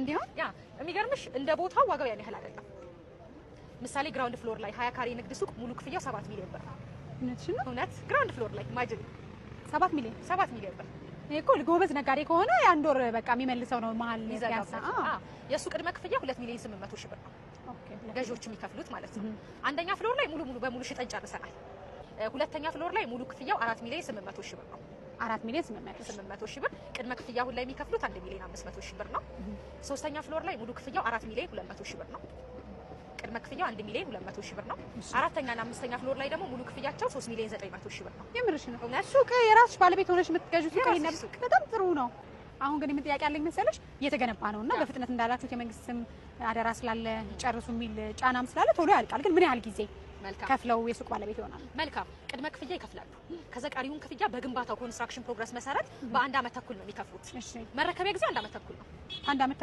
እንዲሁ ያ የሚገርምሽ እንደ ቦታው ዋጋው ያን ያህል አይደለም። ምሳሌ ግራውንድ ፍሎር ላይ 20 ካሬ ንግድ ሱቅ ሙሉ ክፍያው 7 ሚሊዮን ብር። እውነት ግራውንድ ፍሎር ላይ ኢማጂን 7 ሚሊዮን ብር። ይሄ እኮ ጎበዝ ነጋዴ ከሆነ የአንድ ወር በቃ የሚመልሰው ነው መሀል ያሳ የሱ ቅድመ ክፍያ 2 ሚሊዮን 800 ሺህ ብር ነው። ገዢዎች የሚከፍሉት ማለት ነው። አንደኛ ፍሎር ላይ ሙሉ በሙሉ ሽጠን ጨርሰናል። ሁለተኛ ፍሎር ላይ ሙሉ ክፍያው 4 ሚሊዮን 800 ሺህ ብር ነው። 4 ሚሊዮን 800 ሺህ ብር ቅድመ ክፍያ አሁን ላይ የሚከፍሉት 1 ሚሊዮን 500 ሺህ ብር ነው። ሶስተኛ ፍሎር ላይ ሙሉ ክፍያው 4 ሚሊዮን 200 ሺህ ብር ነው። ቅድመ ክፍያው 1 ሚሊዮን 200 ሺህ ብር ነው። አራተኛና አምስተኛ ፍሎር ላይ ደግሞ ሙሉ ክፍያቸው 3 ሚሊዮን 900 ሺህ ብር ነው። የምርሽ ነው? ሱቅ የራስሽ ባለቤት ሆነሽ የምትገዢው ሱቅ ይሄን በጣም ጥሩ ነው። አሁን ግን ምን ጥያቄ አለኝ መሰለሽ እየተገነባ ነውና በፍጥነት እንዳላችሁት የመንግስትም አደራ ስላለ ጨርሱ የሚል ጫናም ስላለ ቶሎ ያልቃል። ግን ምን ያህል ጊዜ ከፍለው የሱቅ ባለቤት ይሆናል? መልካም ቅድመ ክፍያ ይከፍላሉ። ከዛ ቀሪውን ክፍያ በግንባታው ኮንስትራክሽን ፕሮግረስ መሰረት በ1 አመት ተኩል ነው የሚከፍሉት። መረከቢያ ጊዜ 1 አመት ተኩል ነው። 1 አመት